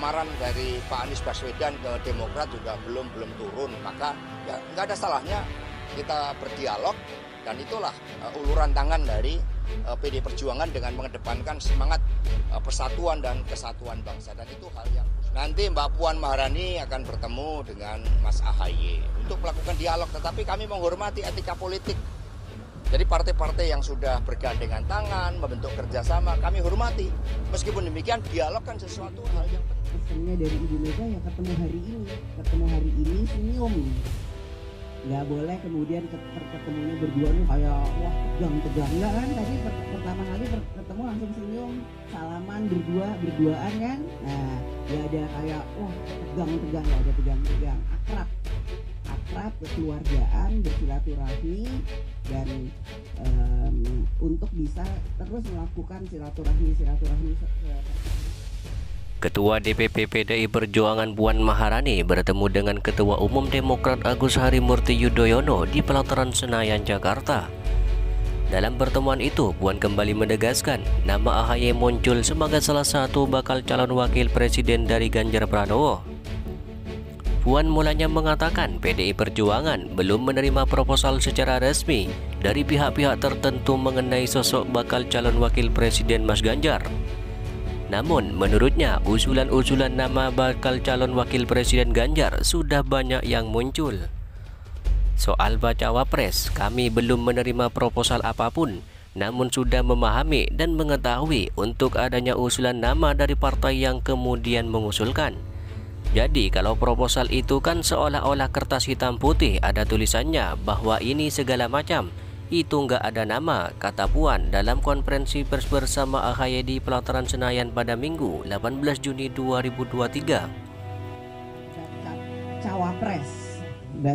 lamaran dari Pak Anies Baswedan ke Demokrat juga belum turun, maka ya nggak ada salahnya kita berdialog, dan itulah uluran tangan dari PD Perjuangan dengan mengedepankan semangat persatuan dan kesatuan bangsa, dan itu hal yang nanti Mbak Puan Maharani akan bertemu dengan Mas AHY untuk melakukan dialog, tetapi kami menghormati etika politik. Jadi partai-partai yang sudah bergandengan tangan, membentuk kerjasama, kami hormati. Meskipun demikian, dialog kan sesuatu hal yang penting. Pesannya dari Ibu Mega ya ketemu hari ini senyum. Nggak boleh kemudian ketemunya berdua nih kayak wah tegang. Nggak kan, tadi pertama kali ketemu langsung senyum, salaman berduaan kan. Nah, nggak ada kayak wah tegang, nggak ada tegang, akrab, kekeluargaan, bersilaturahmi, dan untuk bisa terus melakukan silaturahmi. Ketua DPP PDI Perjuangan Puan Maharani bertemu dengan Ketua Umum Demokrat Agus Harimurti Yudhoyono di Pelataran Senayan, Jakarta. Dalam pertemuan itu, Puan kembali menegaskan nama AHY muncul sebagai salah satu bakal calon wakil presiden dari Ganjar Pranowo. Puan mulanya mengatakan PDI Perjuangan belum menerima proposal secara resmi dari pihak-pihak tertentu mengenai sosok bakal calon wakil presiden Mas Ganjar. Namun, menurutnya usulan-usulan nama bakal calon wakil presiden Ganjar sudah banyak yang muncul. Soal bacawa pres, kami belum menerima proposal apapun, namun sudah memahami dan mengetahui untuk adanya usulan nama dari partai yang kemudian mengusulkan. Jadi kalau proposal itu kan seolah-olah kertas hitam putih ada tulisannya bahwa ini segala macam. Itu nggak ada nama, kata Puan dalam konferensi pers bersama AHY di Pelataran Senayan pada Minggu 18 Juni 2023.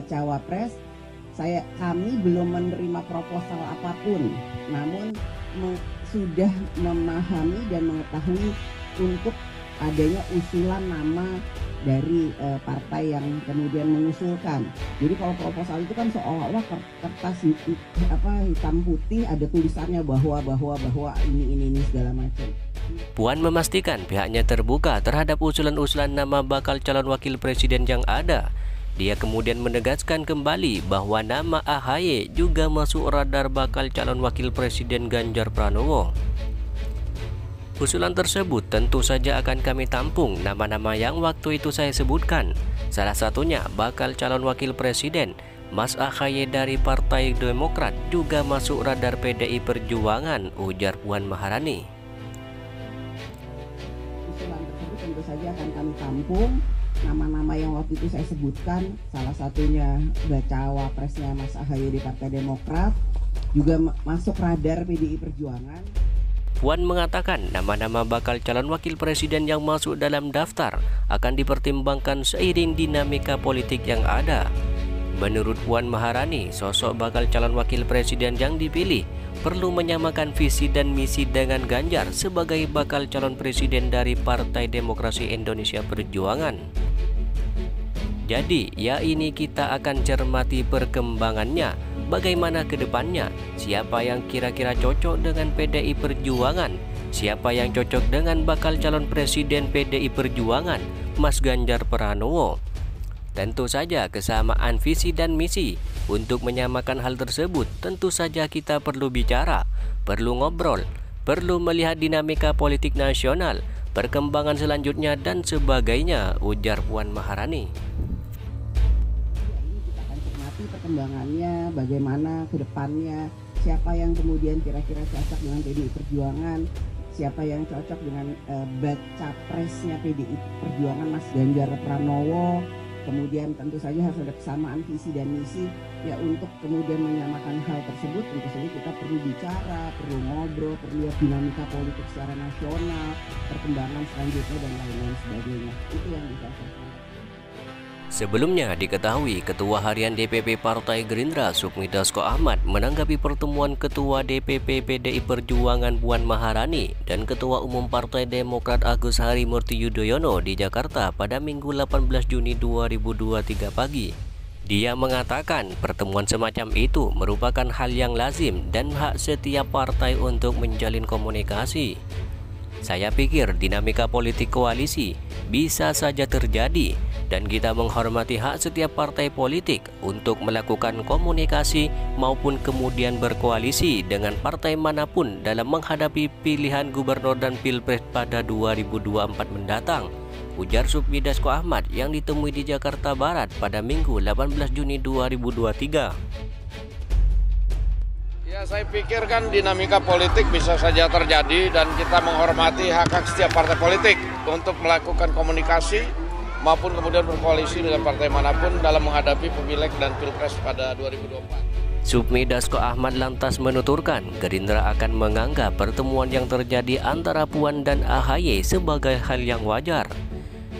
Cawapres, kami belum menerima proposal apapun, namun sudah memahami dan mengetahui untuk adanya usulan nama dari partai yang kemudian mengusulkan. Jadi kalau proposal itu kan seolah-olah kertas hitam putih ada tulisannya bahwa ini segala macam. Puan memastikan pihaknya terbuka terhadap usulan-usulan nama bakal calon wakil presiden yang ada. Dia kemudian menegaskan kembali bahwa nama AHY juga masuk radar bakal calon wakil presiden Ganjar Pranowo. Usulan tersebut tentu saja akan kami tampung nama-nama yang waktu itu saya sebutkan. Salah satunya bakal calon wakil presiden Mas AHY dari Partai Demokrat juga masuk radar PDI Perjuangan, ujar Puan Maharani. Usulan tersebut tentu saja akan kami tampung. Nama-nama yang waktu itu saya sebutkan, salah satunya bacawa presnya Mas AHY di Partai Demokrat, juga masuk radar PDI Perjuangan. Puan mengatakan nama-nama bakal calon wakil presiden yang masuk dalam daftar akan dipertimbangkan seiring dinamika politik yang ada. Menurut Puan Maharani, sosok bakal calon wakil presiden yang dipilih perlu menyamakan visi dan misi dengan Ganjar sebagai bakal calon presiden dari Partai Demokrasi Indonesia Perjuangan. Jadi, ya ini kita akan cermati perkembangannya. Bagaimana ke depannya? Siapa yang kira-kira cocok dengan PDI Perjuangan? Siapa yang cocok dengan bakal calon presiden PDI Perjuangan, Mas Ganjar Pranowo? Tentu saja kesamaan visi dan misi. Untuk menyamakan hal tersebut, tentu saja kita perlu bicara, perlu ngobrol, perlu melihat dinamika politik nasional, perkembangan selanjutnya dan sebagainya, ujar Puan Maharani. Perkembangannya, bagaimana ke depannya, siapa yang kemudian kira-kira cocok dengan PDI Perjuangan, siapa yang cocok dengan baca presnya PDI Perjuangan Mas Ganjar Pranowo. Kemudian tentu saja harus ada kesamaan visi dan misi. Ya untuk kemudian menyamakan hal tersebut tentu saja kita perlu bicara, perlu ngobrol, perlu lihat dinamika politik secara nasional, perkembangan selanjutnya dan lain-lain sebagainya. Itu yang bisa saya sampaikan. Sebelumnya diketahui Ketua Harian DPP Partai Gerindra Sukmi Dasko Ahmad menanggapi pertemuan Ketua DPP PDI Perjuangan Puan Maharani dan Ketua Umum Partai Demokrat Agus Harimurti Yudhoyono di Jakarta pada Minggu 18 Juni 2023 pagi. Dia mengatakan pertemuan semacam itu merupakan hal yang lazim dan hak setiap partai untuk menjalin komunikasi. Saya pikir dinamika politik koalisi bisa saja terjadi dan kita menghormati hak setiap partai politik untuk melakukan komunikasi maupun kemudian berkoalisi dengan partai manapun dalam menghadapi pilihan gubernur dan pilpres pada 2024 mendatang, ujar Supmi Dasko Ahmad yang ditemui di Jakarta Barat pada Minggu 18 Juni 2023. Ya, saya pikir kan dinamika politik bisa saja terjadi dan kita menghormati hak-hak setiap partai politik untuk melakukan komunikasi maupun kemudian berkoalisi dengan partai manapun dalam menghadapi pemileg dan pilpres pada 2024. Supmi Dasko Ahmad lantas menuturkan Gerindra akan menganggap pertemuan yang terjadi antara Puan dan AHY sebagai hal yang wajar.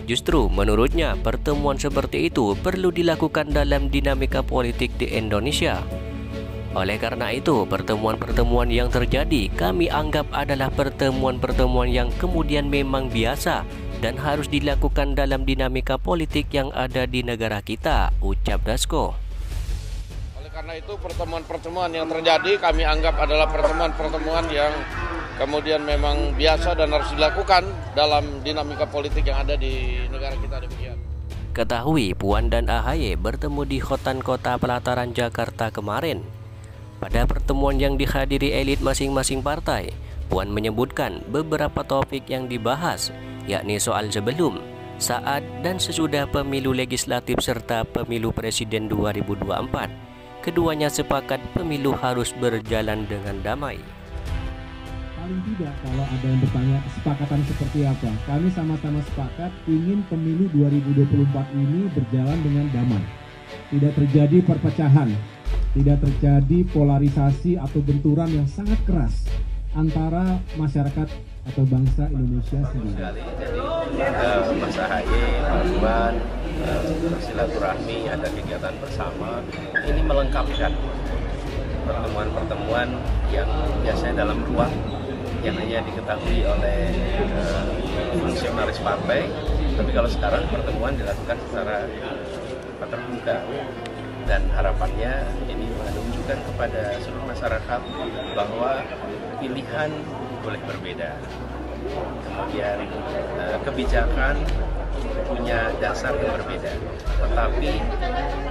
Justru menurutnya pertemuan seperti itu perlu dilakukan dalam dinamika politik di Indonesia. Oleh karena itu, pertemuan-pertemuan yang terjadi kami anggap adalah pertemuan-pertemuan yang kemudian memang biasa dan harus dilakukan dalam dinamika politik yang ada di negara kita, ucap Dasko. Oleh karena itu, pertemuan-pertemuan yang terjadi kami anggap adalah pertemuan-pertemuan yang kemudian memang biasa dan harus dilakukan dalam dinamika politik yang ada di negara kita demikian. Ketahui Puan dan AHY bertemu di Hotan Kota Pelataran Jakarta kemarin. Pada pertemuan yang dihadiri elit masing-masing partai, Puan menyebutkan beberapa topik yang dibahas, yakni soal sebelum, saat, dan sesudah pemilu legislatif serta pemilu presiden 2024. Keduanya sepakat pemilu harus berjalan dengan damai. Paling tidak kalau ada yang bertanya kesepakatan seperti apa, kami sama-sama sepakat ingin pemilu 2024 ini berjalan dengan damai. Tidak terjadi perpecahan, tidak terjadi polarisasi atau benturan yang sangat keras antara masyarakat atau bangsa Indonesia sendiri. Jadi Mas AHY, Pak Puan, bersilaturahmi, ada kegiatan bersama, ini melengkapkan pertemuan-pertemuan yang biasanya dalam ruang yang hanya diketahui oleh fungsionaris partai, tapi kalau sekarang pertemuan dilakukan secara terbuka. Dan harapannya ini menunjukkan kepada seluruh masyarakat bahwa pilihan boleh berbeda. Kemudian kebijakan punya dasar yang berbeda. Tetapi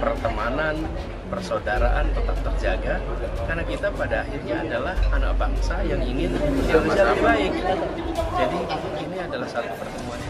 pertemanan, persaudaraan tetap terjaga karena kita pada akhirnya adalah anak bangsa yang ingin Indonesia lebih baik. Jadi ini adalah satu pertemuan